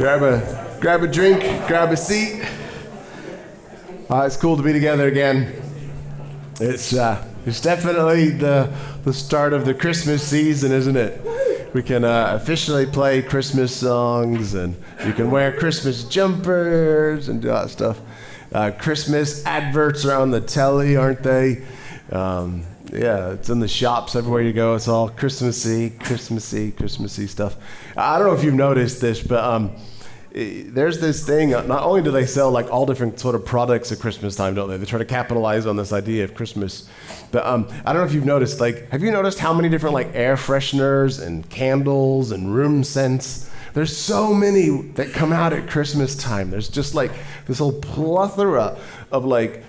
Grab a drink, grab a seat. It's cool to be together again. It's definitely the start of the Christmas season, isn't it? We can officially play Christmas songs, and you can wear Christmas jumpers and do all that stuff. Christmas adverts are on the telly, aren't they? Yeah, it's in the shops everywhere you go. It's all Christmassy stuff. I don't know if you've noticed this, but there's this thing. Not only do they sell like all different sort of products at Christmas time, don't they? They try to capitalize on this idea of Christmas. But I don't know if you've noticed. Like, have you noticed how many different like air fresheners and candles and room scents? There's so many that come out at Christmas time. There's just like this whole plethora of like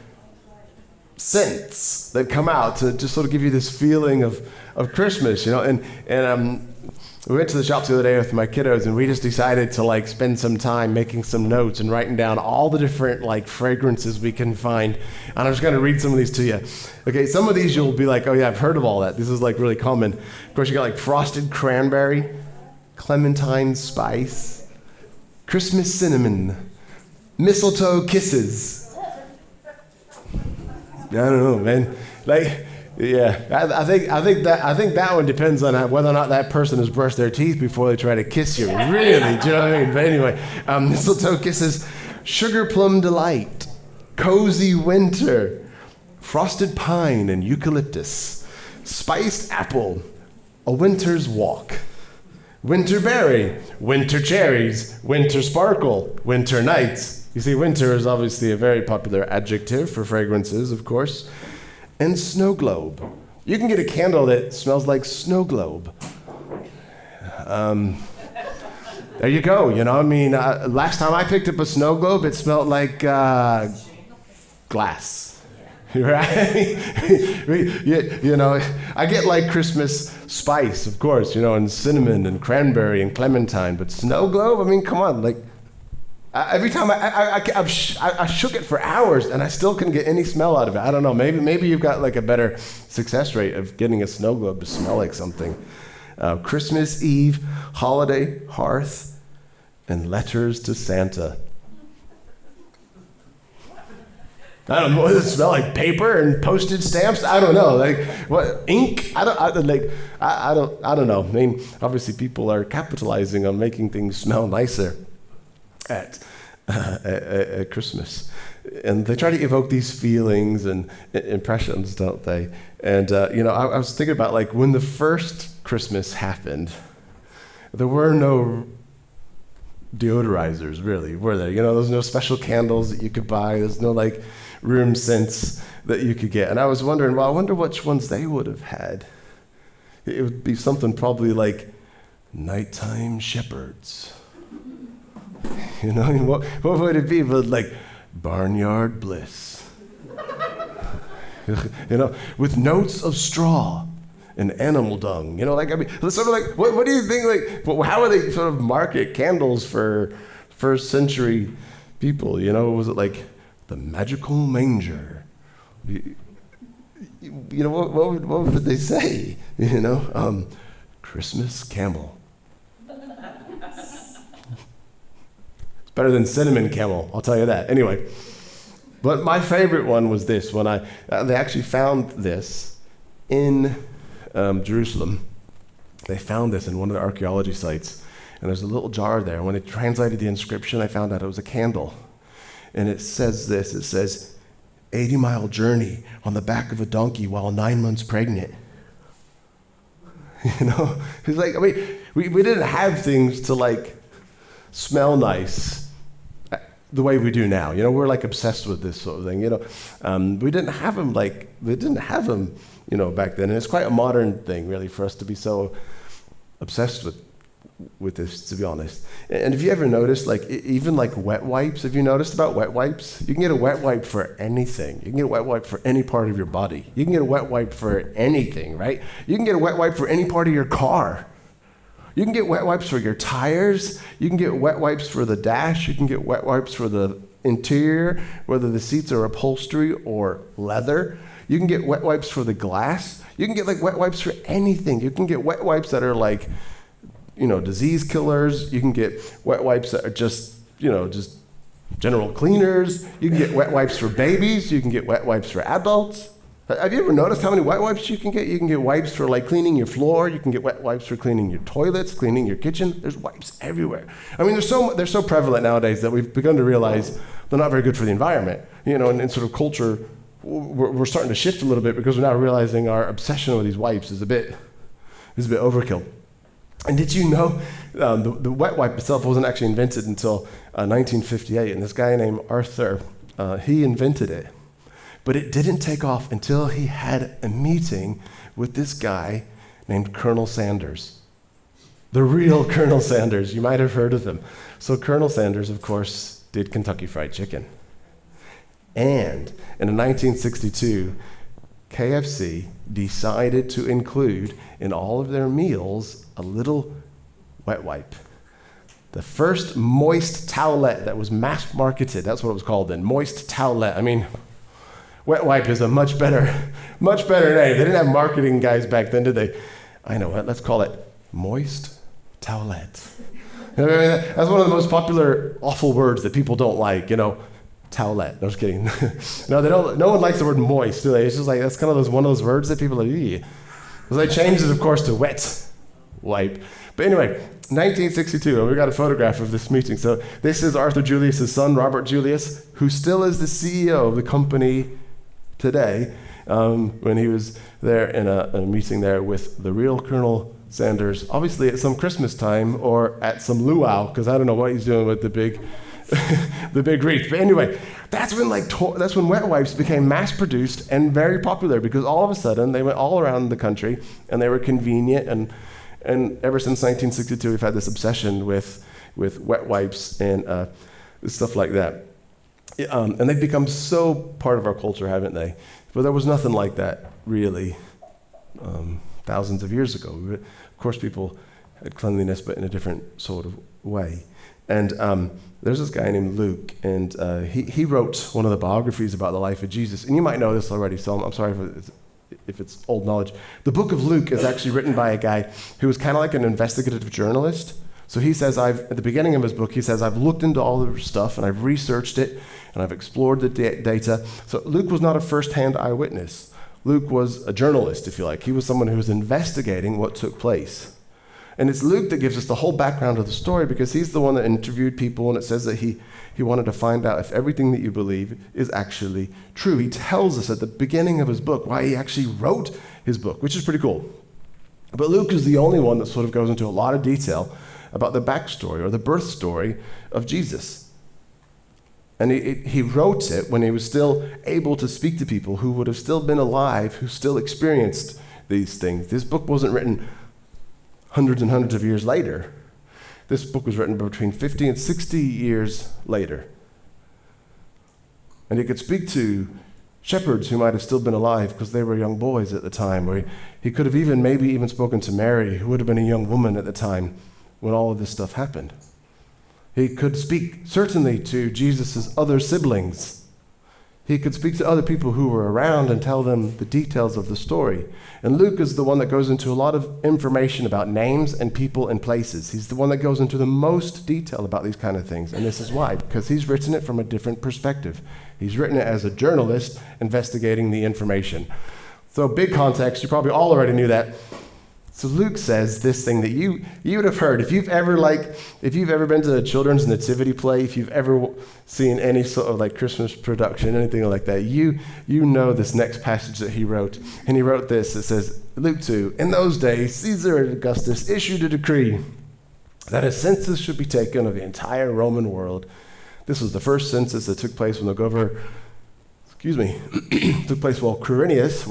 scents that come out to just sort of give you this feeling of Christmas, you know. And we went to the shops the other day with my kiddos, and we just decided to like spend some time making some notes and writing down all the different like fragrances we can find. And I'm just going to read some of these to you. Okay, some of these you'll be like, oh yeah, I've heard of all that. This is like really common. Of course, you got like frosted cranberry, clementine spice, Christmas cinnamon, mistletoe kisses. I don't know, man. Like, yeah, I think that one depends on whether or not that person has brushed their teeth before they try to kiss you. Really, do you know what I mean? But anyway, mistletoe kisses, sugar plum delight, cozy winter, frosted pine and eucalyptus, spiced apple, a winter's walk, winter berry, winter cherries, winter sparkle, winter nights. You see, winter is obviously a very popular adjective for fragrances, of course. And snow globe. You can get a candle that smells like snow globe. There you go, you know. I mean, last time I picked up a snow globe, it smelled like glass. Right? You know, I get like Christmas spice, of course, you know, and cinnamon and cranberry and clementine, but snow globe, I mean, come on, like, every time I shook it for hours and I still couldn't get any smell out of it. I don't know. Maybe you've got like a better success rate of getting a snow globe to smell like something. Christmas Eve, holiday, hearth, and letters to Santa. I don't know. Does it smell like paper and postage stamps? I don't know. Like what? Ink? I don't know. I mean, obviously people are capitalizing on making things smell nicer at Christmas, and they try to evoke these feelings and impressions, don't they? And you know, I was thinking about like when the first Christmas happened, there were no deodorizers, really, were there? You know, there's no special candles that you could buy. There's no like room scents that you could get. And I was wondering, well, I wonder which ones they would have had. It would be something probably like nighttime shepherds. You know, what would it be but like barnyard bliss? You know, with notes of straw and animal dung. You know, like, I mean, sort of like, what do you think, like, how would they sort of market candles for first century people? You know, was it like the magical manger? You know, what would they say? You know, Christmas camel. Better than cinnamon camel, I'll tell you that. Anyway, but my favorite one was this. When they actually found this in Jerusalem. They found this in one of the archaeology sites, and there's a little jar there. When they translated the inscription, I found out it was a candle. And it says this, it says, 80-mile journey on the back of a donkey while 9 months pregnant. You know, it's like, I mean, we didn't have things to like smell nice the way we do now. You know, we're like obsessed with this sort of thing. You know, we didn't have them you know, back then. And it's quite a modern thing, really, for us to be so obsessed with this, to be honest. And have you ever noticed, like, even like wet wipes? Have you noticed about wet wipes? You can get a wet wipe for anything. You can get a wet wipe for any part of your body. You can get a wet wipe for anything, right? You can get a wet wipe for any part of your car. You can get wet wipes for your tires. You can get wet wipes for the dash. You can get wet wipes for the interior, whether the seats are upholstery or leather. You can get wet wipes for the glass. You can get like wet wipes for anything. You can get wet wipes that are like disease killers. You can get wet wipes that are just general cleaners. You can get wet wipes for babies. You can get wet wipes for adults. Have you ever noticed how many wet wipes you can get? You can get wipes for like cleaning your floor. You can get wet wipes for cleaning your toilets, cleaning your kitchen. There's wipes everywhere. I mean, they're so prevalent nowadays that we've begun to realize they're not very good for the environment. And sort of culture, we're starting to shift a little bit because we're now realizing our obsession with these wipes is a bit overkill. And did you know the wet wipe itself wasn't actually invented until 1958, and this guy named Arthur, he invented it. But it didn't take off until he had a meeting with this guy named Colonel Sanders. The real Colonel Sanders. You might have heard of him. So Colonel Sanders, of course, did Kentucky Fried Chicken. And in 1962, KFC decided to include in all of their meals a little wet wipe. The first moist towelette that was mass marketed. That's what it was called then, moist towelette. I mean, wet wipe is a much better name. They didn't have marketing guys back then, did they? I know what, let's call it moist towelette. That's one of the most popular awful words that people don't like, towelette. No, just kidding. No, they don't. No one likes the word moist, do they? It's just like, that's kind of one of those words that people are like, ew. So they changed it, of course, to wet wipe. But anyway, 1962, and we got a photograph of this meeting. So this is Arthur Julius's son, Robert Julius, who still is the CEO of the company today, when he was there in a meeting there with the real Colonel Sanders, obviously at some Christmas time or at some luau, because I don't know what he's doing with the big the big wreath. But anyway, that's when wet wipes became mass-produced and very popular, because all of a sudden they went all around the country and they were convenient, and ever since 1962 we've had this obsession with wet wipes and stuff like that. And they've become so part of our culture, haven't they? But there was nothing like that, really, thousands of years ago. Of course, people had cleanliness, but in a different sort of way. And there's this guy named Luke, and he wrote one of the biographies about the life of Jesus. And you might know this already, so I'm sorry if it's old knowledge. The book of Luke is actually written by a guy who was kind of like an investigative journalist. So he says, at the beginning of his book, he says, I've looked into all the stuff, and I've researched it, and I've explored the data. So Luke was not a first-hand eyewitness. Luke was a journalist, if you like. He was someone who was investigating what took place. And it's Luke that gives us the whole background of the story, because he's the one that interviewed people, and it says that he wanted to find out if everything that you believe is actually true. He tells us at the beginning of his book why he actually wrote his book, which is pretty cool. But Luke is the only one that sort of goes into a lot of detail about the backstory or the birth story of Jesus. And he wrote it when he was still able to speak to people who would have still been alive, who still experienced these things. This book wasn't written hundreds and hundreds of years later. This book was written between 50 and 60 years later. And he could speak to shepherds who might have still been alive because they were young boys at the time, or he could have maybe even spoken to Mary, who would have been a young woman at the time when all of this stuff happened. He could speak certainly to Jesus' other siblings. He could speak to other people who were around and tell them the details of the story. And Luke is the one that goes into a lot of information about names and people and places. He's the one that goes into the most detail about these kind of things. And this is why, because he's written it from a different perspective. He's written it as a journalist investigating the information. So big context, you probably all already knew that. So Luke says this thing that you would have heard. If you've ever been to a children's nativity play, if you've ever seen any sort of like Christmas production, anything like that, you know this next passage that he wrote. And he wrote this. It says, Luke 2, in those days, Caesar Augustus issued a decree that a census should be taken of the entire Roman world. This was the first census that took place when the governor, took place while Quirinius,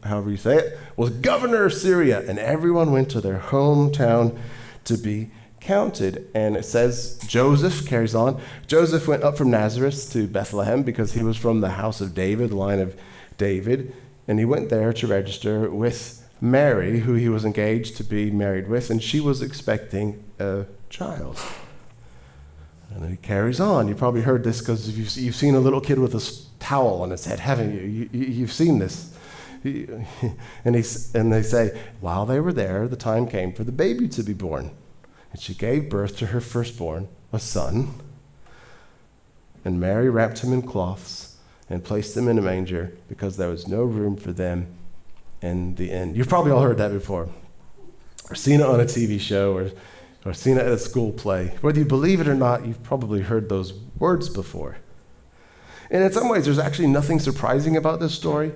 however you say it, was governor of Syria, and everyone went to their hometown to be counted. And it says Joseph, carries on, Joseph went up from Nazareth to Bethlehem because he was from the house of David, the line of David, and he went there to register with Mary, who he was engaged to be married with, and she was expecting a child. And then he carries on. You probably heard this because you've seen a little kid with a towel on his head, haven't you? You've seen this. And they say, while they were there, the time came for the baby to be born. And she gave birth to her firstborn, a son. And Mary wrapped him in cloths and placed him in a manger because there was no room for them in the inn. You've probably all heard that before, or seen it on a TV show, or seen it at a school play. Whether you believe it or not, you've probably heard those words before. And in some ways, there's actually nothing surprising about this story.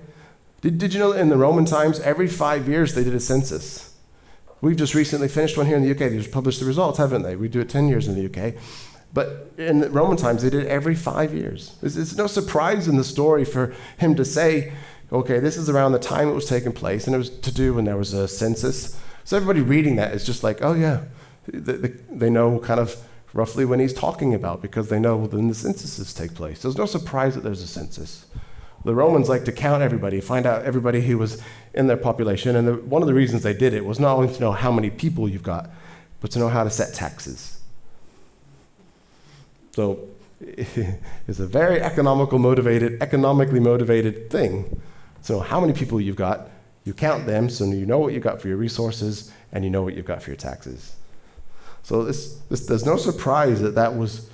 Did you know that in the Roman times, every 5 years they did a census? We've just recently finished one here in the UK. They just published the results, haven't they? We do it 10 years in the UK. But in the Roman times, they did it every 5 years. It's no surprise in the story for him to say, okay, this is around the time it was taking place, and it was to do when there was a census. So everybody reading that is just like, oh yeah, they know kind of roughly when he's talking about, because they know when the censuses take place. There's no surprise that there's a census. The Romans like to count everybody, find out everybody who was in their population, and one of the reasons they did it was not only to know how many people you've got, but to know how to set taxes. So it's a very economically motivated thing. So how many people you've got, you count them, so you know what you've got for your resources, and you know what you've got for your taxes. So there's no surprise that was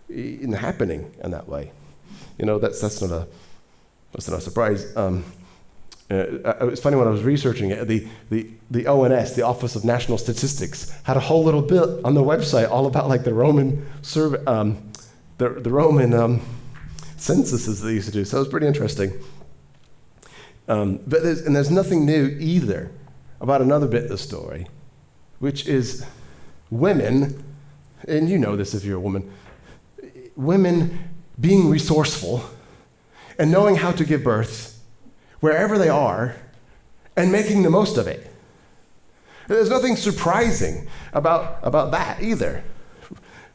happening in that way. You know, that's not a surprise. It's funny, when I was researching it, the ONS, the Office of National Statistics, had a whole little bit on the website all about like the Roman survey, the Roman censuses they used to do. So it was pretty interesting. But there's nothing new either about another bit of the story, which is women, and you know this if you're a woman, women being resourceful and knowing how to give birth wherever they are and making the most of it. There's nothing surprising about that either,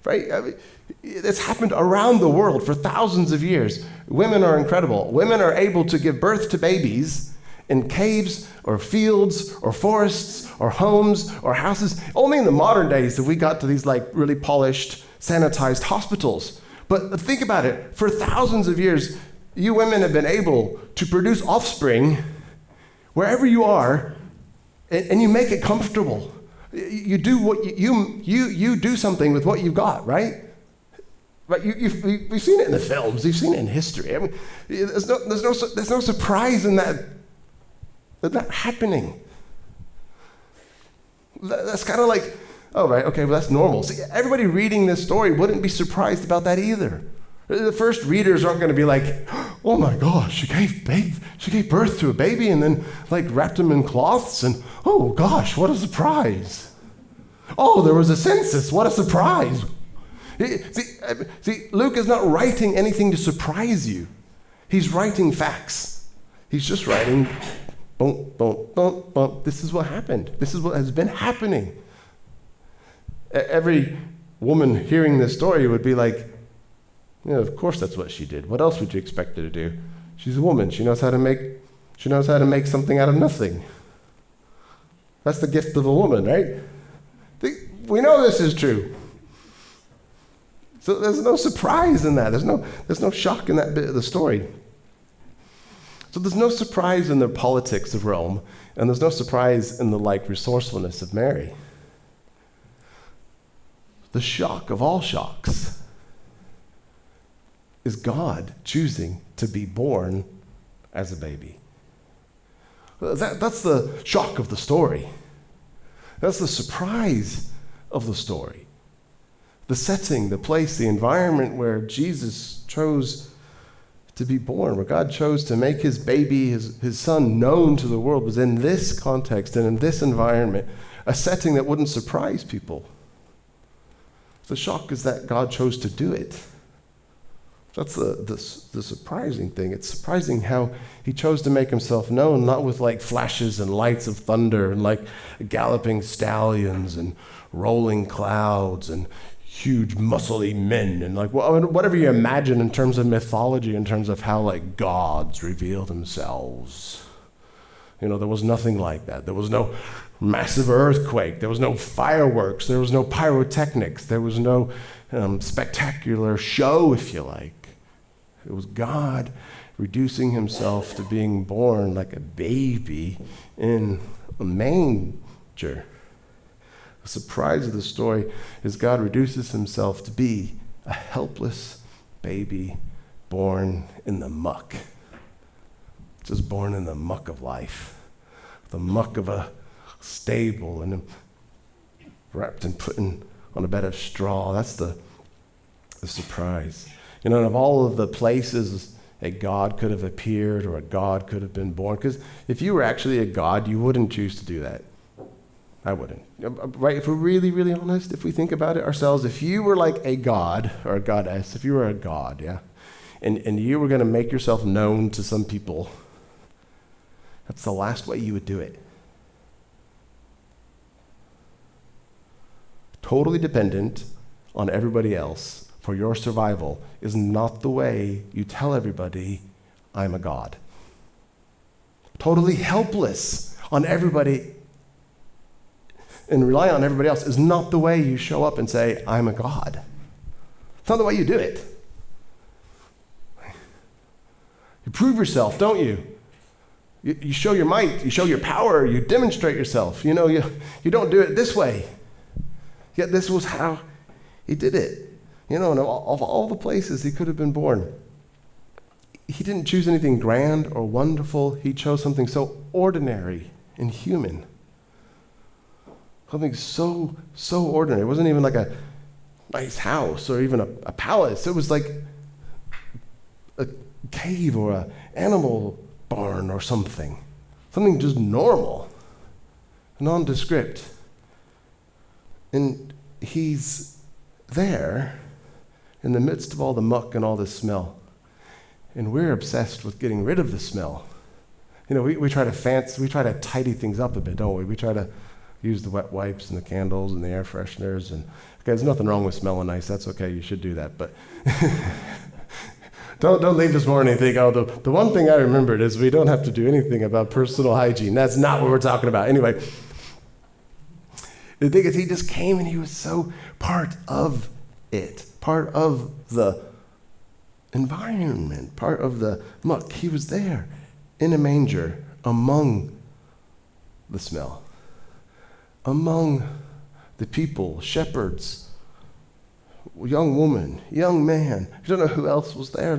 right? I mean, it's happened around the world for thousands of years. Women are incredible. Women are able to give birth to babies in caves or fields or forests or homes or houses. Only in the modern days have we got to these like really polished, sanitized hospitals. But think about it. For thousands of years, you women have been able to produce offspring wherever you are, and you make it comfortable. You do what you do something with what you've got, right? Right? We've seen it in the films. We've seen it in history. I mean, there's no surprise in that happening. That's kind of like, oh, right, okay, well, that's normal. See, everybody reading this story wouldn't be surprised about that either. The first readers aren't going to be like, oh my gosh, she gave birth to a baby and then like wrapped him in cloths, and oh gosh, what a surprise. Oh, there was a census, what a surprise. See, Luke is not writing anything to surprise you. He's writing facts. He's just writing, boom, boom, boom, boom. This is what happened. This is what has been happening. Every woman hearing this story would be like, yeah, of course that's what she did. What else would you expect her to do? She's a woman. She knows how to make something out of nothing. That's the gift of a woman, right? We know this is true. So there's no surprise in that. There's no shock in that bit of the story. So there's no surprise in the politics of Rome, and there's no surprise in the resourcefulness of Mary. The shock of all shocks is God choosing to be born as a baby. That's the shock of the story. That's the surprise of the story. The setting, the place, the environment where Jesus chose to be born, where God chose to make his baby, his son, known to the world, was in this context and in this environment, a setting that wouldn't surprise people. The shock is that God chose to do it. That's the surprising thing. It's surprising how he chose to make himself known, not with flashes and lights of thunder and galloping stallions and rolling clouds and huge muscly men and whatever you imagine in terms of mythology, in terms of how gods reveal themselves. There was nothing like that. There was no massive earthquake. There was no fireworks. There was no pyrotechnics. There was no spectacular show, if you like. It was God reducing himself to being born like a baby in a manger. The surprise of the story is God reduces himself to be a helpless baby born in the muck. Just born in the muck of life. The muck of a stable and wrapped and put on a bed of straw. That's the surprise. And of all of the places a God could have appeared or a God could have been born, because if you were actually a God, you wouldn't choose to do that. I wouldn't. Right? If we're really, really honest, if we think about it ourselves, if you were like a God or a goddess, if you were a God, yeah, and you were going to make yourself known to some people, that's the last way you would do it. Totally dependent on everybody else for your survival is not the way you tell everybody, I'm a God. Totally helpless on everybody and rely on everybody else is not the way you show up and say, I'm a God. It's not the way you do it. You prove yourself, don't you? You show your might, you show your power, you demonstrate yourself. You don't do it this way. Yet this was how he did it. And of all the places he could have been born, he didn't choose anything grand or wonderful. He chose something so ordinary and human. Something so ordinary. It wasn't even like a nice house or even a palace. It was like a cave or an animal barn or something. Something just normal, nondescript. And he's there in the midst of all the muck and all this smell. And we're obsessed with getting rid of the smell. We try to tidy things up a bit, don't we? We try to use the wet wipes and the candles and the air fresheners. And okay, there's nothing wrong with smelling nice. That's okay. You should do that. But don't leave this morning and think, the one thing I remembered is we don't have to do anything about personal hygiene. That's not what we're talking about. Anyway, the thing is, he just came and he was so part of it, part of the environment, part of the muck. He was there in a manger among the smell, among the people, shepherds, young woman, young man. You don't know who else was there.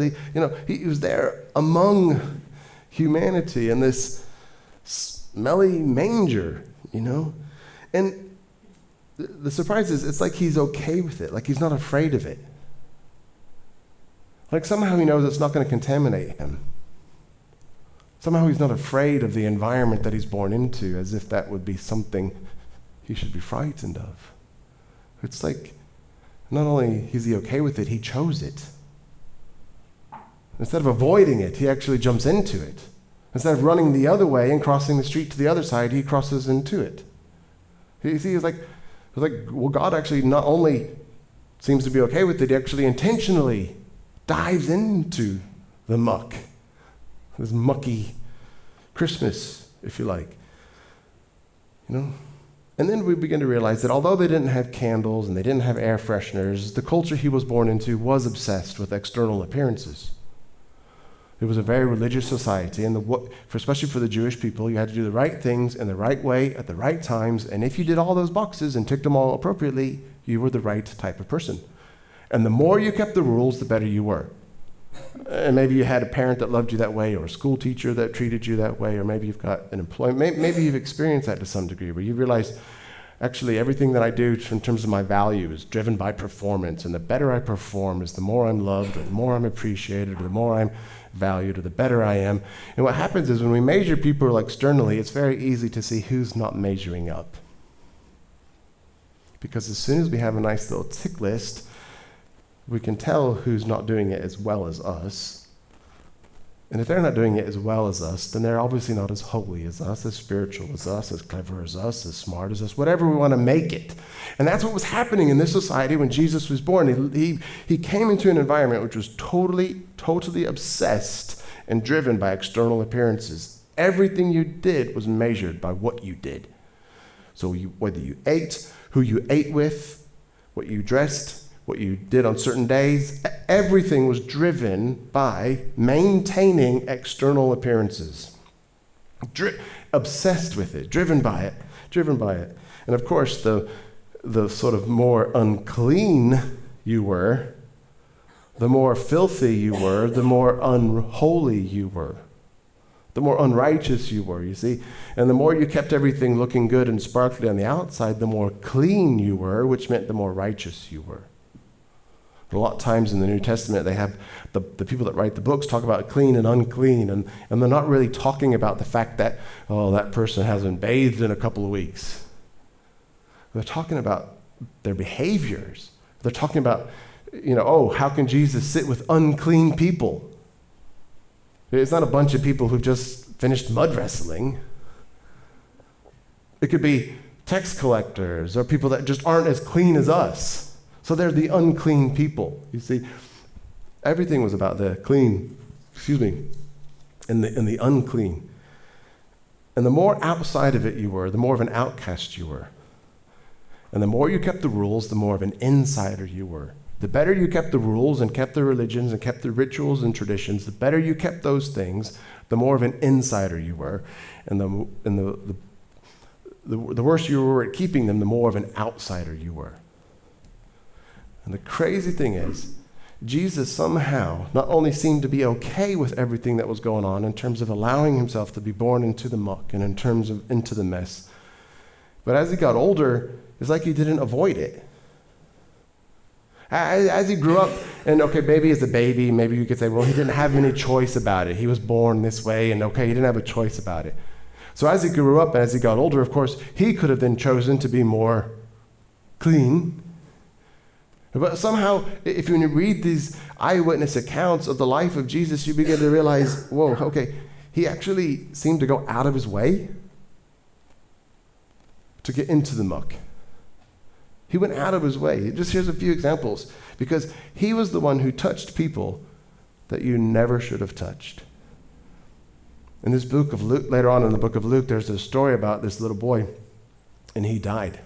He was there among humanity in this smelly manger, And the surprise is, it's like he's okay with it, like he's not afraid of it. Like somehow he knows it's not going to contaminate him. Somehow he's not afraid of the environment that he's born into, as if that would be something he should be frightened of. It's like, not only is he okay with it, he chose it. Instead of avoiding it, he actually jumps into it. Instead of running the other way and crossing the street to the other side, he crosses into it. You see, it's like, God actually not only seems to be okay with it, he actually intentionally dives into the muck. This mucky Christmas, if you like. And then we begin to realize that although they didn't have candles and they didn't have air fresheners, the culture he was born into was obsessed with external appearances. It was a very religious society, and especially for the Jewish people, you had to do the right things in the right way at the right times, and if you did all those boxes and ticked them all appropriately, you were the right type of person. And the more you kept the rules, the better you were. And maybe you had a parent that loved you that way, or a school teacher that treated you that way, or maybe you've got an employee. Maybe you've experienced that to some degree, where you realize, actually, everything that I do in terms of my value is driven by performance, and the better I perform is the more I'm loved, or the more I'm appreciated, or the more I'm valued, or the better I am. And what happens is when we measure people externally, it's very easy to see who's not measuring up. Because as soon as we have a nice little tick list, we can tell who's not doing it as well as us. And if they're not doing it as well as us, then they're obviously not as holy as us, as spiritual as us, as clever as us, as smart as us, whatever we want to make it. And that's what was happening in this society when Jesus was born. He came into an environment which was totally obsessed and driven by external appearances. Everything you did was measured by what you did. So whether you ate, who you ate with, what you dressed, what you did on certain days, everything was driven by maintaining external appearances. Obsessed with it, driven by it. And of course, the the sort of more unclean you were, the more filthy you were, the more unholy you were, the more unrighteous you were, you see. And the more you kept everything looking good and sparkly on the outside, the more clean you were, which meant the more righteous you were. A lot of times in the New Testament, they have the people that write the books talk about clean and unclean, and they're not really talking about the fact that, oh, that person hasn't bathed in a couple of weeks. They're talking about their behaviors. They're talking about, oh, how can Jesus sit with unclean people? It's not a bunch of people who've just finished mud wrestling. It could be tax collectors or people that just aren't as clean as us. So they're the unclean people. You see, everything was about the clean, and the unclean. And the more outside of it you were, the more of an outcast you were. And the more you kept the rules, the more of an insider you were. The better you kept the rules and kept the religions and kept the rituals and traditions, the better you kept those things, the more of an insider you were. And the worse you were at keeping them, the more of an outsider you were. And the crazy thing is, Jesus somehow not only seemed to be okay with everything that was going on in terms of allowing himself to be born into the muck and in terms of into the mess, but as he got older, it's like he didn't avoid it. As he grew up, and okay, maybe as a baby, maybe you could say, well, he didn't have any choice about it. He was born this way, and okay, he didn't have a choice about it. So as he grew up and as he got older, of course, he could have then chosen to be more clean. But somehow, if you read these eyewitness accounts of the life of Jesus, you begin to realize, whoa, okay, he actually seemed to go out of his way to get into the muck. He went out of his way. Just here's a few examples. Because he was the one who touched people that you never should have touched. In this book of Luke, later on in the book of Luke, there's a story about this little boy, and he died.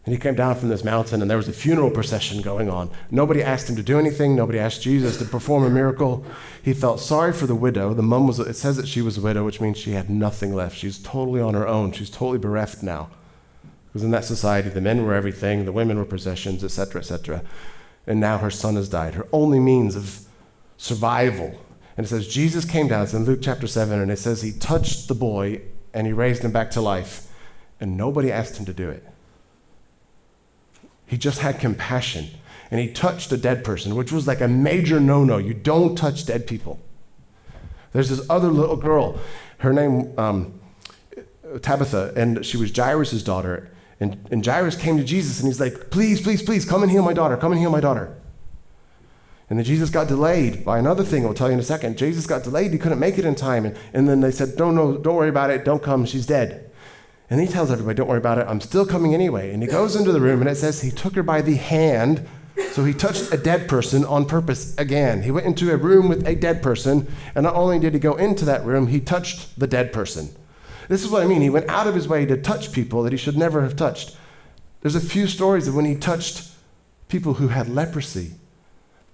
And he came down from this mountain, and there was a funeral procession going on. Nobody asked him to do anything. Nobody asked Jesus to perform a miracle. He felt sorry for the widow. The mom it says that she was a widow, which means she had nothing left. She's totally on her own. She's totally bereft now. Because in that society, the men were everything, the women were possessions, etc., etc. And now her son has died, her only means of survival. And it says Jesus came down, it's in Luke chapter 7, and it says he touched the boy and he raised him back to life. And nobody asked him to do it. He just had compassion. And he touched a dead person, which was like a major no-no. You don't touch dead people. There's this other little girl, her name Tabitha, and she was Jairus' daughter. And Jairus came to Jesus and he's like, please, please, please, come and heal my daughter. Come and heal my daughter. And then Jesus got delayed by another thing I'll tell you in a second. Jesus got delayed. He couldn't make it in time. And then they said, no, don't worry about it. Don't come. She's dead. And he tells everybody, don't worry about it. I'm still coming anyway. And he goes into the room and it says he took her by the hand. So he touched a dead person on purpose again. He went into a room with a dead person. And not only did he go into that room, he touched the dead person. This is what I mean. He went out of his way to touch people that he should never have touched. There's a few stories of when he touched people who had leprosy,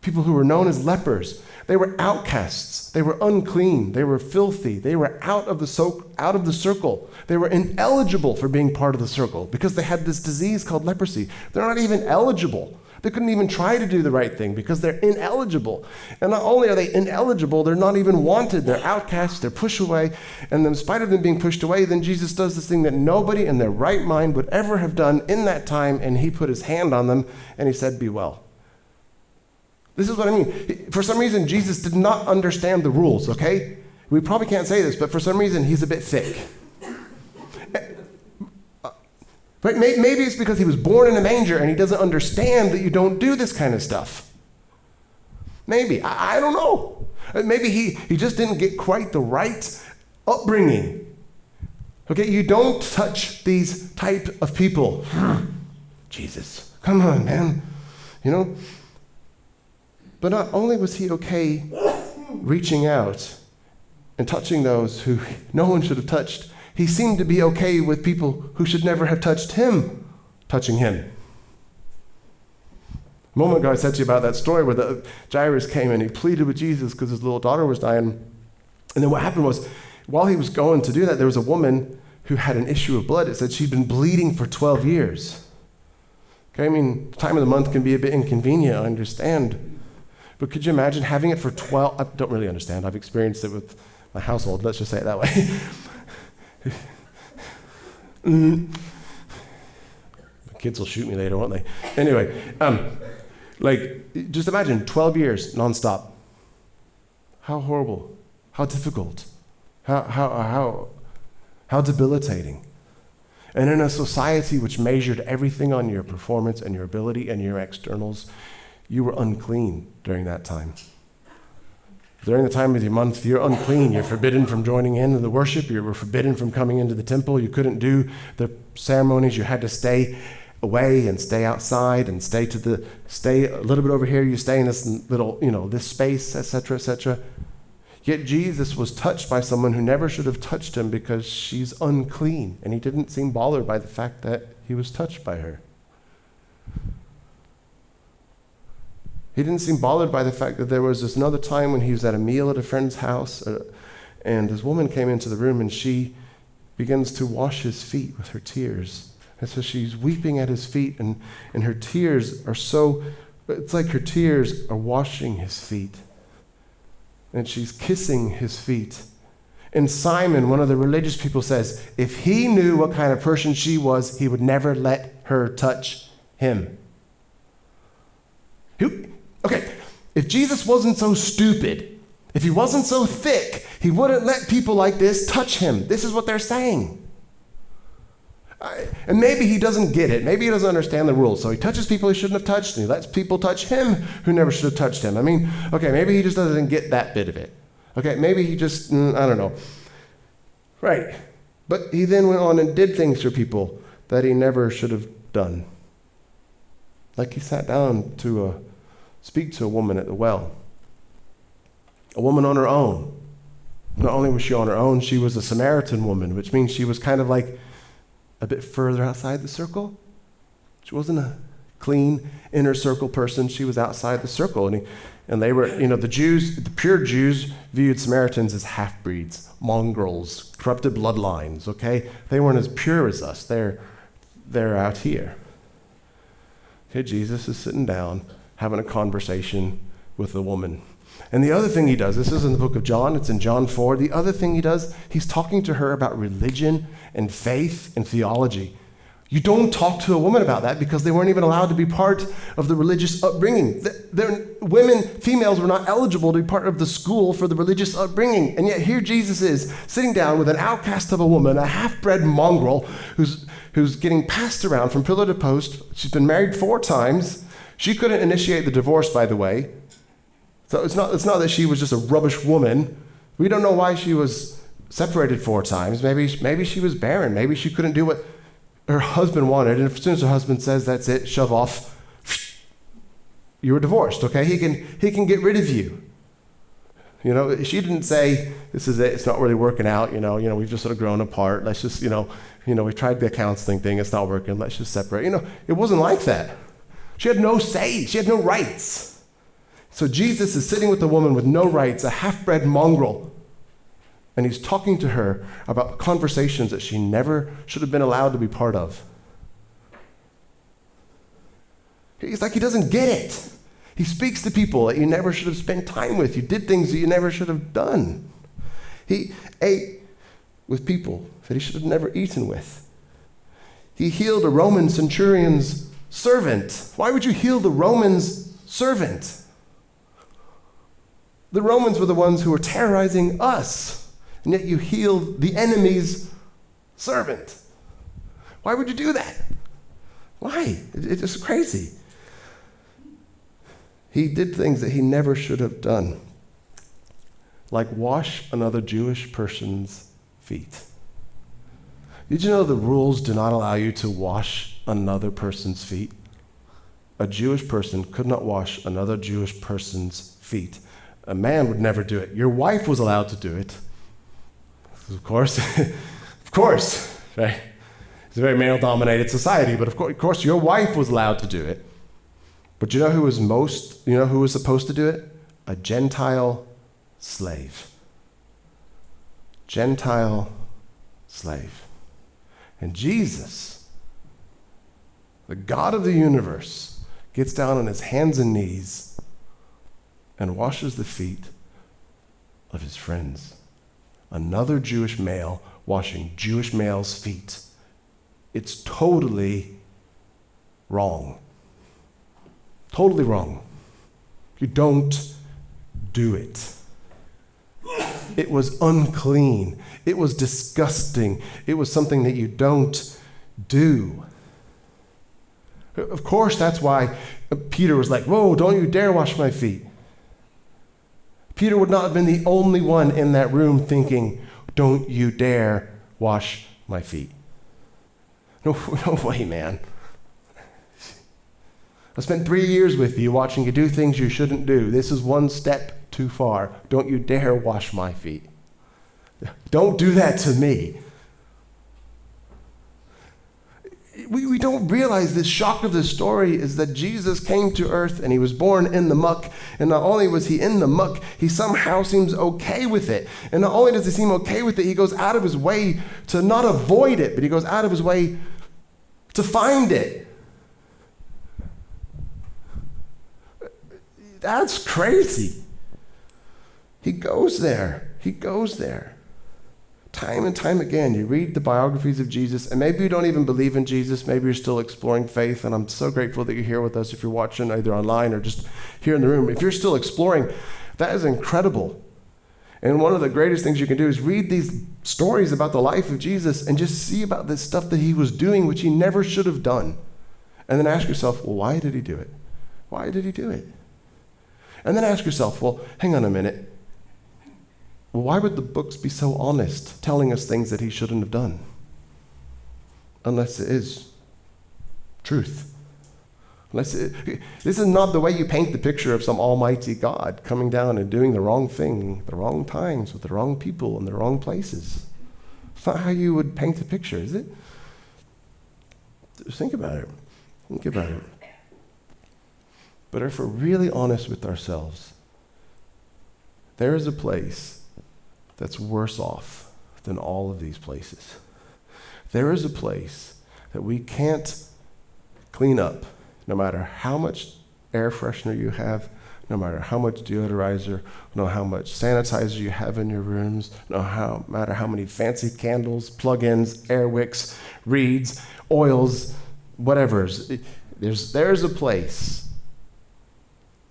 people who were known as lepers. They were outcasts. They were unclean. They were filthy. They were out of the circle. They were ineligible for being part of the circle because they had this disease called leprosy. They're not even eligible. They couldn't even try to do the right thing because they're ineligible. And not only are they ineligible, they're not even wanted. They're outcasts. They're pushed away. And in spite of them being pushed away, then Jesus does this thing that nobody in their right mind would ever have done in that time, and he put his hand on them and he said, be well. This is what I mean. For some reason, Jesus did not understand the rules, okay? We probably can't say this, but for some reason, he's a bit thick. Right? Maybe it's because he was born in a manger and he doesn't understand that you don't do this kind of stuff. Maybe. I don't know. Maybe he just didn't get quite the right upbringing. Okay, you don't touch these type of people. Jesus, come on, man. You know? But not only was he okay reaching out and touching those who no one should have touched, he seemed to be okay with people who should never have touched him, touching him. A moment ago I said to you about that story where the Jairus came and he pleaded with Jesus because his little daughter was dying. And then what happened was, while he was going to do that, there was a woman who had an issue of blood. It said she'd been bleeding for 12 years. Okay, I mean, time of the month can be a bit inconvenient, I understand. But could you imagine having it for 12, I don't really understand. I've experienced it with my household, let's just say it that way. The kids will shoot me later, won't they? Anyway, just imagine 12 years nonstop. How horrible, how difficult, how debilitating. And in a society which measured everything on your performance and your ability and your externals, you were unclean during that time. During the time of your month, you're unclean. You're forbidden from joining in the worship. You were forbidden from coming into the temple. You couldn't do the ceremonies. You had to stay away and stay outside and stay a little bit over here. You stay in this little, this space, etc., etc. Yet Jesus was touched by someone who never should have touched him because she's unclean. And he didn't seem bothered by the fact that he was touched by her. He didn't seem bothered by the fact that there was this another time when he was at a meal at a friend's house, and this woman came into the room and she begins to wash his feet with her tears. And so she's weeping at his feet, and her tears are it's like her tears are washing his feet. And she's kissing his feet. And Simon, one of the religious people, says, if he knew what kind of person she was, he would never let her touch him. Okay, if Jesus wasn't so stupid, if he wasn't so thick, he wouldn't let people like this touch him. This is what they're saying. And maybe he doesn't get it. Maybe he doesn't understand the rules. So he touches people he shouldn't have touched, and he lets people touch him who never should have touched him. I mean, okay, maybe he just doesn't get that bit of it. Okay, maybe he just, I don't know. Right. But he then went on and did things for people that he never should have done. Like he sat down to speak to a woman at the well. A woman on her own. Not only was she on her own, she was a Samaritan woman, which means she was kind of like a bit further outside the circle. She wasn't a clean inner circle person. She was outside the circle. And they were, the Jews, the pure Jews viewed Samaritans as half-breeds, mongrels, corrupted bloodlines, okay? They weren't as pure as us. They're out here. Okay, Jesus is sitting down, having a conversation with a woman. And the other thing he does, this is in the book of John, it's in John 4. The other thing he does, he's talking to her about religion and faith and theology. You don't talk to a woman about that because they weren't even allowed to be part of the religious upbringing. Females were not eligible to be part of the school for the religious upbringing. And yet here Jesus is sitting down with an outcast of a woman, a half-bred mongrel who's getting passed around from pillar to post. She's been married 4 times. She couldn't initiate the divorce, by the way. So it's not that she was just a rubbish woman. We don't know why she was separated 4 times. Maybe she was barren. Maybe she couldn't do what her husband wanted. And as soon as her husband says, that's it, shove off, you were divorced, okay? He can get rid of you. She didn't say, this is it, it's not really working out, we've just sort of grown apart. Let's just, we've tried the counseling thing, it's not working, let's just separate. It wasn't like that. She had no say, she had no rights. So Jesus is sitting with a woman with no rights, a half-bred mongrel, and he's talking to her about conversations that she never should have been allowed to be part of. He's like, he doesn't get it. He speaks to people that you never should have spent time with. You did things that you never should have done. He ate with people that he should have never eaten with. He healed a Roman centurion's servant. Why would you heal the Roman's servant? The Romans were the ones who were terrorizing us, and yet you healed the enemy's servant. Why would you do that? Why? It's just crazy. He did things that he never should have done, like wash another Jewish person's feet. Did you know the rules do not allow you to wash another person's feet? A Jewish person could not wash another Jewish person's feet. A man would never do it. Your wife was allowed to do it. Of course, right? It's a very male-dominated society, but of course your wife was allowed to do it. But you know who was supposed to do it? A Gentile slave. Gentile slave. And Jesus, the God of the universe, gets down on his hands and knees and washes the feet of his friends. Another Jewish male washing Jewish male's feet. It's totally wrong. Totally wrong. You don't do it. It was unclean. It was disgusting. It was something that you don't do. Of course, that's why Peter was like, whoa, don't you dare wash my feet. Peter would not have been the only one in that room thinking, don't you dare wash my feet. No way, man. I spent 3 years with you watching you do things you shouldn't do. This is one step too far. Don't you dare wash my feet. Don't do that to me. We don't realize the shock of this story is that Jesus came to earth and he was born in the muck. And not only was he in the muck, he somehow seems okay with it. And not only does he seem okay with it, he goes out of his way to not avoid it, but he goes out of his way to find it. That's crazy. He goes there. He goes there. Time and time again, you read the biographies of Jesus, and maybe you don't even believe in Jesus. Maybe you're still exploring faith, and I'm so grateful that you're here with us if you're watching either online or just here in the room. If you're still exploring, that is incredible. And one of the greatest things you can do is read these stories about the life of Jesus and just see about this stuff that he was doing, which he never should have done. And then ask yourself, well, why did he do it? Why did he do it? And then ask yourself, well, hang on a minute. Well, why would the books be so honest, telling us things that he shouldn't have done? Unless it is truth. This is not the way you paint the picture of some almighty God coming down and doing the wrong thing, at the wrong times, with the wrong people in the wrong places. It's not how you would paint the picture, is it? Just think about it. Think about it. But if we're really honest with ourselves, there is a place that's worse off than all of these places. There is a place that we can't clean up, no matter how much air freshener you have, no matter how much deodorizer, no matter how much sanitizer you have in your rooms, no matter how many fancy candles, plug-ins, air wicks, reeds, oils, whatever. There's a place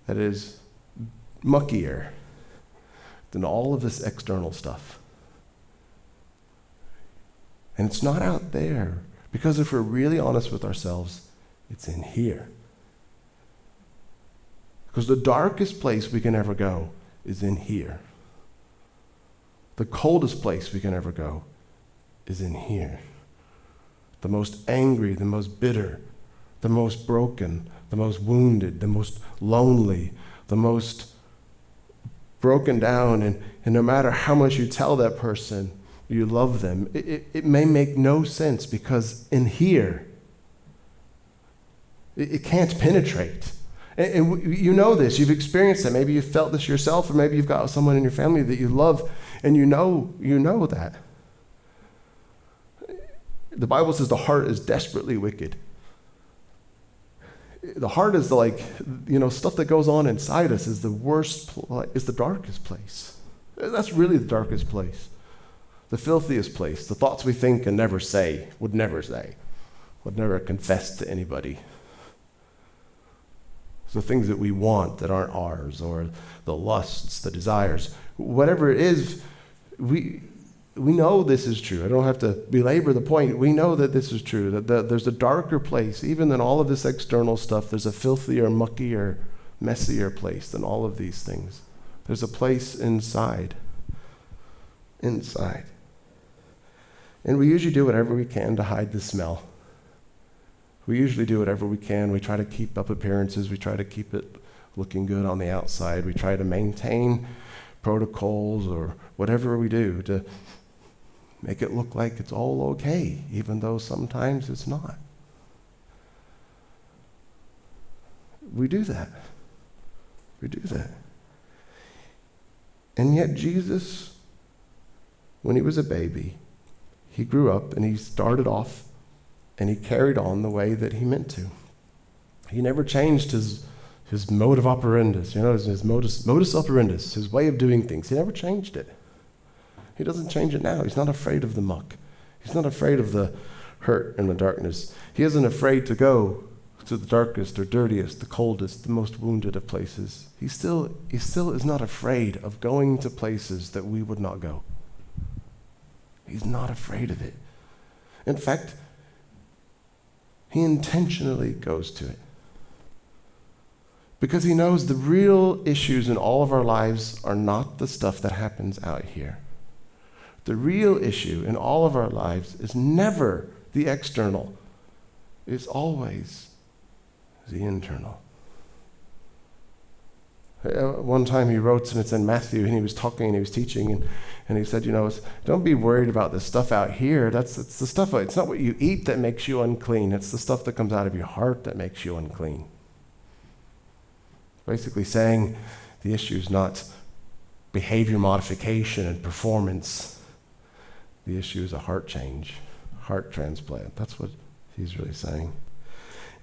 that is muckier than all of this external stuff. And it's not out there, because if we're really honest with ourselves, it's in here. Because the darkest place we can ever go is in here. The coldest place we can ever go is in here. The most angry, the most bitter, the most broken, the most wounded, the most lonely, the most broken down, and no matter how much you tell that person you love them, it may make no sense, because in here, it can't penetrate. And you know this, you've experienced it. Maybe you've felt this yourself, or maybe you've got someone in your family that you love, and you know that. The Bible says the heart is desperately wicked. The heart is stuff that goes on inside us is the worst, is the darkest place. That's really the darkest place. The filthiest place. The thoughts we think and never say, would never confess to anybody. It's the things that we want that aren't ours, or the lusts, the desires. Whatever it is, we know this is true. I don't have to belabor the point. We know that this is true, that there's a darker place. Even than all of this external stuff, there's a filthier, muckier, messier place than all of these things. There's a place inside. Inside. And we usually do whatever we can to hide the smell. We usually do whatever we can. We try to keep up appearances. We try to keep it looking good on the outside. We try to maintain protocols or whatever we do to make it look like it's all okay, even though sometimes it's not. We do that. We do that. And yet Jesus, when he was a baby, he grew up and he started off and he carried on the way that he meant to. He never changed his modus operandus, his modus operandus, his way of doing things. He never changed it. He doesn't change it now. He's not afraid of the muck. He's not afraid of the hurt and the darkness. He isn't afraid to go to the darkest or dirtiest, the coldest, the most wounded of places. He still is not afraid of going to places that we would not go. He's not afraid of it. In fact, he intentionally goes to it. Because he knows the real issues in all of our lives are not the stuff that happens out here. The real issue in all of our lives is never the external. It's always the internal. One time he wrote, and it's in Matthew, and he was talking and he was teaching, and he said, don't be worried about the stuff out here. It's the stuff, it's not what you eat that makes you unclean. It's the stuff that comes out of your heart that makes you unclean. Basically saying the issue is not behavior modification and performance. The issue is a heart change, heart transplant. That's what he's really saying.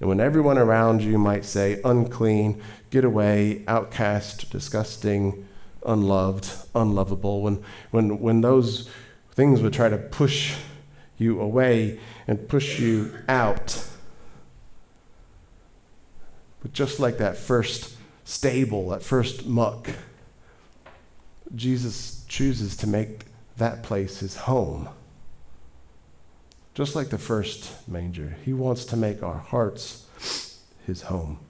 And when everyone around you might say, unclean, get away, outcast, disgusting, unloved, unlovable, when those things would try to push you away and push you out, but just like that first stable, that first muck, Jesus chooses to make that place his home. Just like the first manger, he wants to make our hearts his home.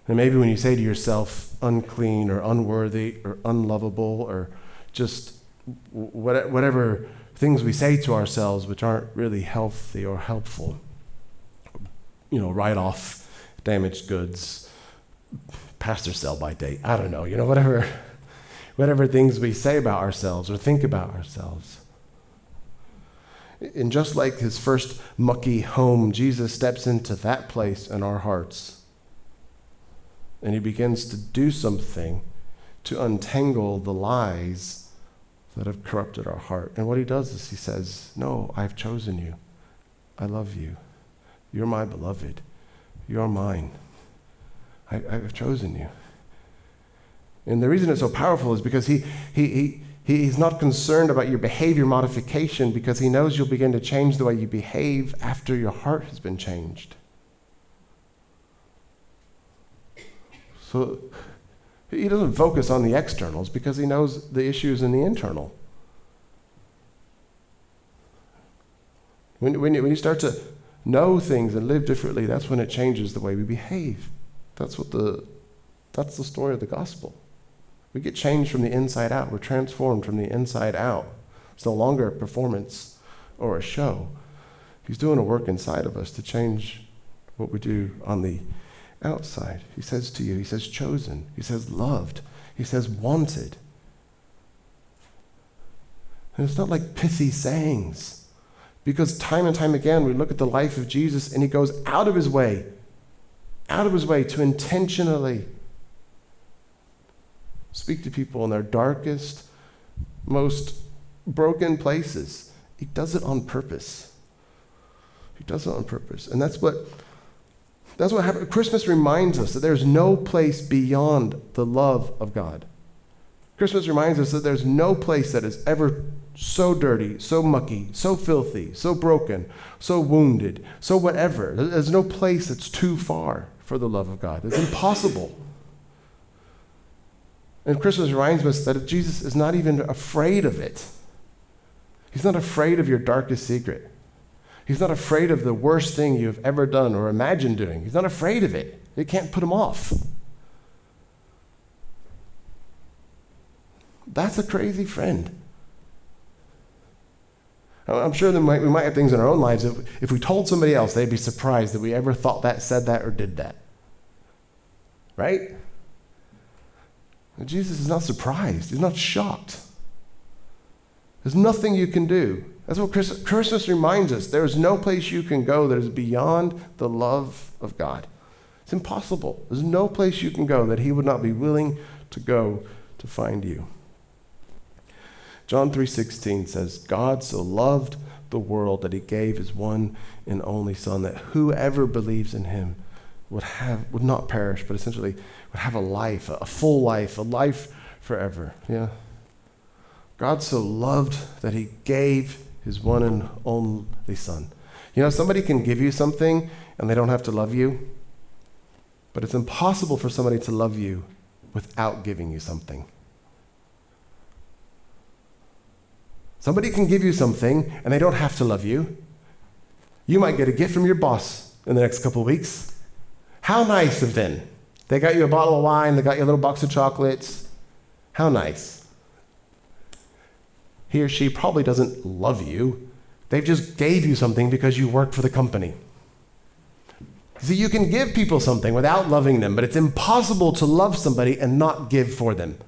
And maybe when you say to yourself, unclean or unworthy or unlovable or just whatever things we say to ourselves which aren't really healthy or helpful, write off damaged goods, past their sell-by date, I don't know, whatever things we say about ourselves or think about ourselves. And just like his first mucky home, Jesus steps into that place in our hearts. And he begins to do something to untangle the lies that have corrupted our heart. And what he does is he says, no, I've chosen you. I love you. You're my beloved. You're mine. I've chosen you. And the reason it's so powerful is because he's not concerned about your behavior modification, because he knows you'll begin to change the way you behave after your heart has been changed. So he doesn't focus on the externals because he knows the issues in the internal. When you start to know things and live differently, that's when it changes the way we behave. That's the story of the gospel. We get changed from the inside out. We're transformed from the inside out. It's no longer a performance or a show. He's doing a work inside of us to change what we do on the outside. He says to you, he says chosen. He says loved. He says wanted. And it's not like pithy sayings, because time and time again we look at the life of Jesus and he goes out of his way to intentionally speak to people in their darkest, most broken places. He does it on purpose. He does it on purpose. And that's what happened. Christmas reminds us that there's no place beyond the love of God. Christmas reminds us that there's no place that is ever so dirty, so mucky, so filthy, so broken, so wounded, so whatever. There's no place that's too far for the love of God. It's impossible. And Christmas reminds us that Jesus is not even afraid of it. He's not afraid of your darkest secret. He's not afraid of the worst thing you've ever done or imagined doing. He's not afraid of it. It can't put him off. That's a crazy friend. I'm sure we might have things in our own lives that if we told somebody else, they'd be surprised that we ever thought that, said that, or did that. Right? Jesus is not surprised. He's not shocked. There's nothing you can do. That's what Christmas reminds us. There is no place you can go that is beyond the love of God. It's impossible. There's no place you can go that he would not be willing to go to find you. John 3:16 says, God so loved the world that he gave his one and only Son, that whoever believes in him would not perish, but essentially would have a life, a full life, a life forever. Yeah. God so loved that he gave his one and only Son. You know, somebody can give you something and they don't have to love you, but it's impossible for somebody to love you without giving you something. Somebody can give you something and they don't have to love you. You might get a gift from your boss in the next couple of weeks. How nice of them. They got you a bottle of wine, they got you a little box of chocolates. How nice. He or she probably doesn't love you. They just gave you something because you work for the company. See, you can give people something without loving them, but it's impossible to love somebody and not give for them.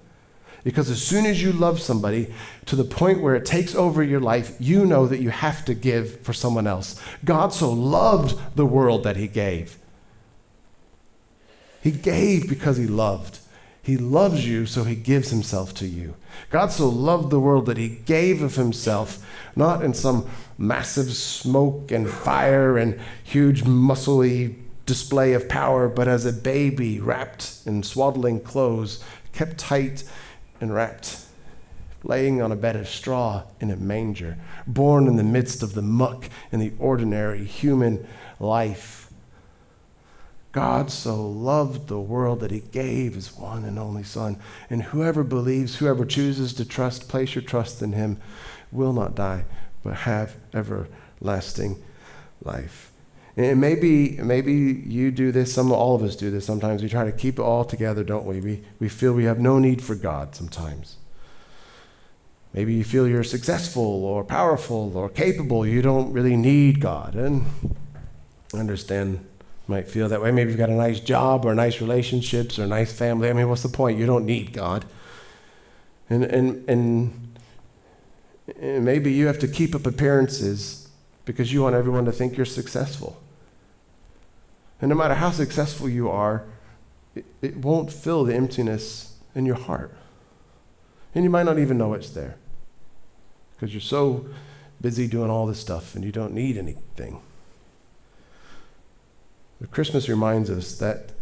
Because as soon as you love somebody to the point where it takes over your life, you know that you have to give for someone else. God so loved the world that he gave. He gave because he loved. He loves you, so he gives himself to you. God so loved the world that he gave of himself, not in some massive smoke and fire and huge muscly display of power, but as a baby wrapped in swaddling clothes, kept tight and wrapped, laying on a bed of straw in a manger, born in the midst of the muck in the ordinary human life. God so loved the world that he gave his one and only Son. And whoever believes, whoever chooses to trust, place your trust in him, will not die, but have everlasting life. And maybe you do this, all of us do this sometimes. We try to keep it all together, don't we? We feel we have no need for God sometimes. Maybe you feel you're successful or powerful or capable. You don't really need God. And I understand you might feel that way. Maybe you've got a nice job or nice relationships or a nice family. I mean, what's the point? You don't need God. And maybe you have to keep up appearances because you want everyone to think you're successful. And no matter how successful you are, it won't fill the emptiness in your heart. And you might not even know it's there because you're so busy doing all this stuff and you don't need anything. But Christmas reminds us that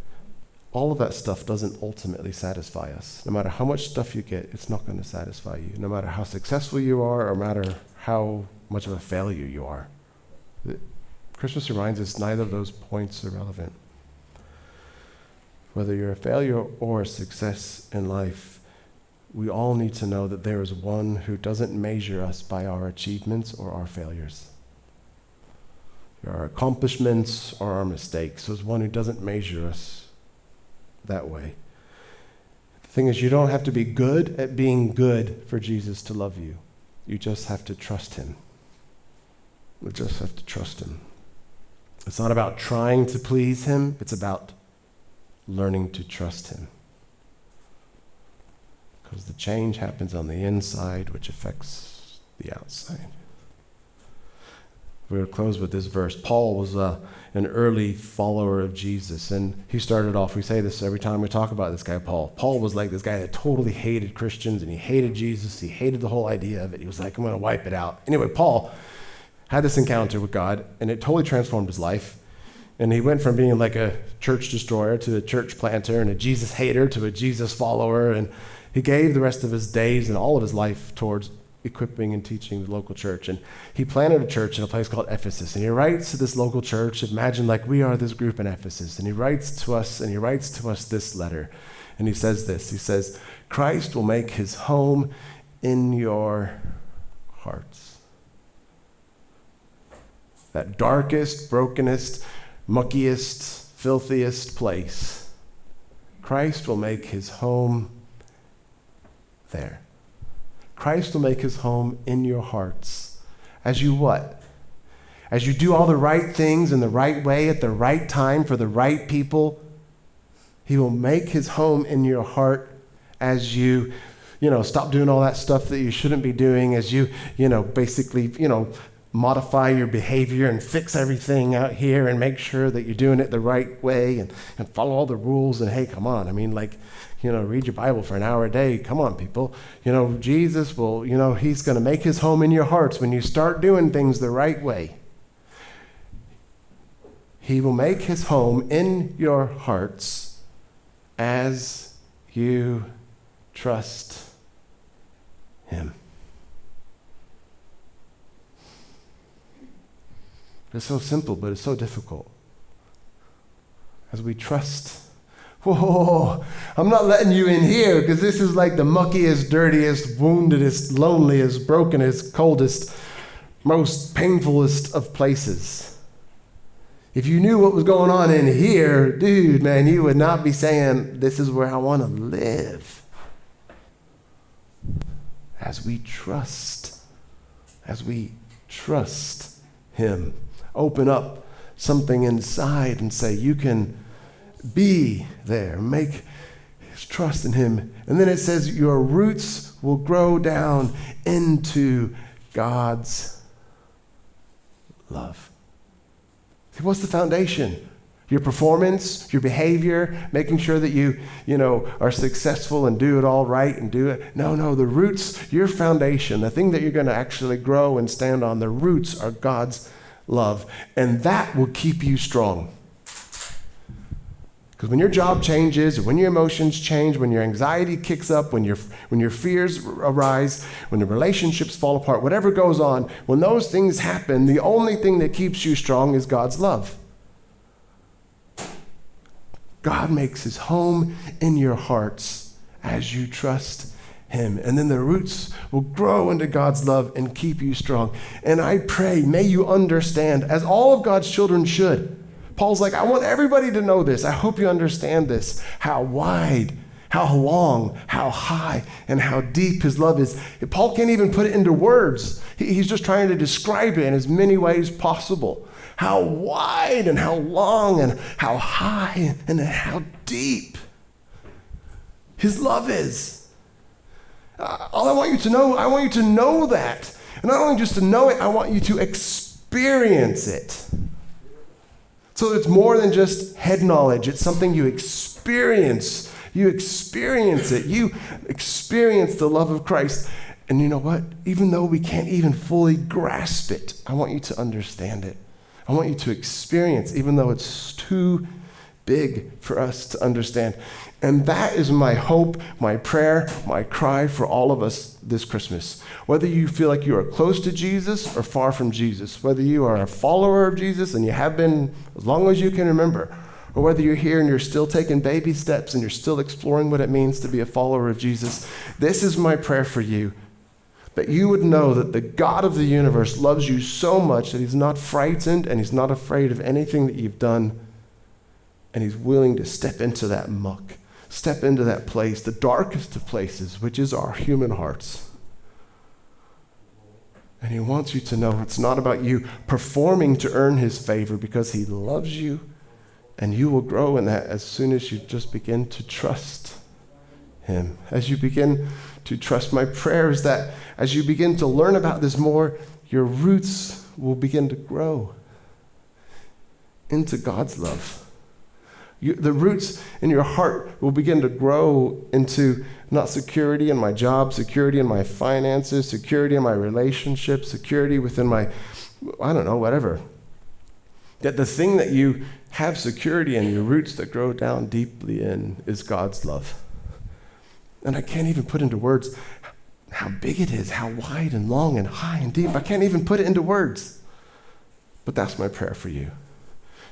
all of that stuff doesn't ultimately satisfy us. No matter how much stuff you get, it's not going to satisfy you. No matter how successful you are or no matter how much of a failure you are. Christmas reminds us neither of those points are relevant. Whether you're a failure or a success in life, we all need to know that there is one who doesn't measure us by our achievements or our failures, our accomplishments or our mistakes. There's one who doesn't measure us that way. The thing is, you don't have to be good at being good for Jesus to love you. You just have to trust him. You just have to trust him. It's not about trying to please him. It's about learning to trust him. Because the change happens on the inside, which affects the outside. We're going to close with this verse. Paul was an early follower of Jesus, and he started off, we say this every time we talk about this guy, Paul. Paul was like this guy that totally hated Christians, and he hated Jesus. He hated the whole idea of it. He was like, I'm going to wipe it out. Anyway, Paul had this encounter with God, and it totally transformed his life. And he went from being like a church destroyer to a church planter and a Jesus hater to a Jesus follower, and he gave the rest of his days and all of his life towards equipping and teaching the local church. And he planted a church in a place called Ephesus. And he writes to this local church, imagine like we are this group in Ephesus. And he writes to us this letter. And he says this, he says, Christ will make his home in your hearts. That darkest, brokenest, muckiest, filthiest place. Christ will make his home there. Christ will make his home in your hearts. As you what? As you do all the right things in the right way at the right time for the right people, he will make his home in your heart as you stop doing all that stuff that you shouldn't be doing, as you basically modify your behavior and fix everything out here and make sure that you're doing it the right way and follow all the rules. And hey, come on. I mean, like, read your Bible for an hour a day. Come on, people. Jesus will, he's going to make his home in your hearts when you start doing things the right way. He will make his home in your hearts as you trust him. It's so simple, but it's so difficult. As we trust. Whoa, I'm not letting you in here because this is like the muckiest, dirtiest, woundedest, loneliest, brokenest, coldest, most painfulest of places. If you knew what was going on in here, dude, man, you would not be saying, this is where I want to live. As we trust him, open up something inside and say, you can be there. Make trust in him. And then it says your roots will grow down into God's love. See, what's the foundation? Your performance, your behavior, making sure that you are successful and do it all right and do it. No, the roots, your foundation, the thing that you're going to actually grow and stand on, the roots are God's love. And that will keep you strong. Because when your job changes, or when your emotions change, when your anxiety kicks up, when your fears arise, when the relationships fall apart, whatever goes on, when those things happen, the only thing that keeps you strong is God's love. God makes his home in your hearts as you trust him. And then the roots will grow into God's love and keep you strong. And I pray, may you understand, as all of God's children should. Paul's like, I want everybody to know this. I hope you understand this. How wide, how long, how high, and how deep his love is. Paul can't even put it into words. He's just trying to describe it in as many ways possible. How wide and how long and how high and how deep his love is. All I want you to know that. And not only just to know it, I want you to experience it. So it's more than just head knowledge. It's something you experience. You experience it. You experience the love of Christ. And you know what? Even though we can't even fully grasp it, I want you to understand it. I want you to experience, even though it's too big for us to understand. And that is my hope, my prayer, my cry for all of us this Christmas. Whether you feel like you are close to Jesus or far from Jesus, whether you are a follower of Jesus and you have been as long as you can remember, or whether you're here and you're still taking baby steps and you're still exploring what it means to be a follower of Jesus, this is my prayer for you. That you would know that the God of the universe loves you so much that he's not frightened and he's not afraid of anything that you've done. And he's willing to step into that muck, step into that place, the darkest of places, which is our human hearts. And he wants you to know it's not about you performing to earn his favor, because he loves you, and you will grow in that as soon as you just begin to trust him. As you begin to trust, my prayer is that as you begin to learn about this more, your roots will begin to grow into God's love. The roots in your heart will begin to grow into not security in my job, security in my finances, security in my relationships, security within my, whatever. That the thing that you have security in, your roots that grow down deeply in, is God's love. And I can't even put into words how big it is, how wide and long and high and deep. I can't even put it into words. But that's my prayer for you.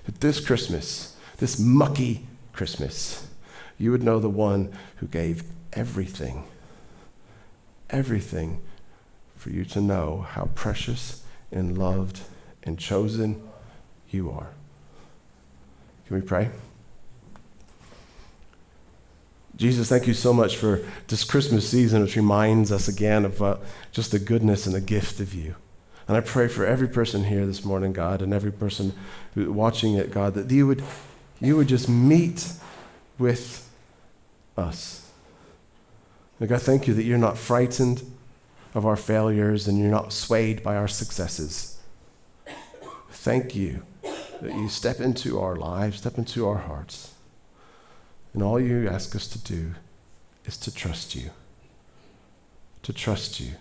That this Christmas, this mucky Christmas, you would know the one who gave everything for you to know how precious and loved and chosen you are. Can we pray? Jesus, thank you so much for this Christmas season, which reminds us again of just the goodness and the gift of you. And I pray for every person here this morning, God, and every person watching it, God, that you would just meet with us. And God, thank you that you're not frightened of our failures and you're not swayed by our successes. Thank you that you step into our lives, step into our hearts. And all you ask us to do is to trust you. To trust you.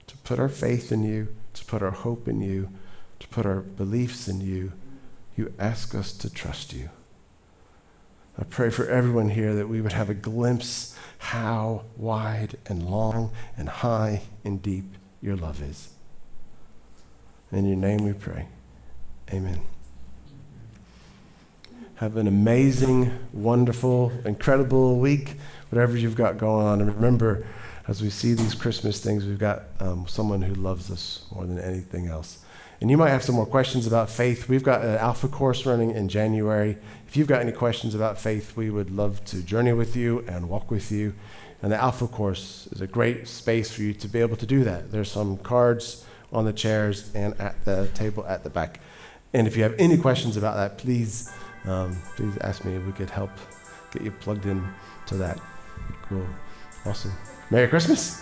To put our faith in you, to put our hope in you, to put our beliefs in you. You ask us to trust you. I pray for everyone here that we would have a glimpse how wide and long and high and deep your love is. In your name we pray. Amen. Have an amazing, wonderful, incredible week, whatever you've got going on. And remember, as we see these Christmas things, we've got someone who loves us more than anything else. And you might have some more questions about faith. We've got an Alpha course running in January. If you've got any questions about faith, we would love to journey with you and walk with you. And the Alpha course is a great space for you to be able to do that. There's some cards on the chairs and at the table at the back. And if you have any questions about that, please ask me if we could help get you plugged in to that. Cool. Awesome. Merry Christmas.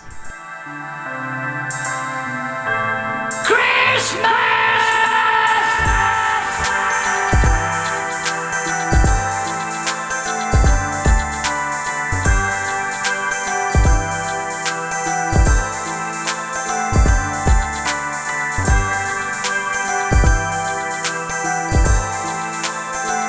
Christmas!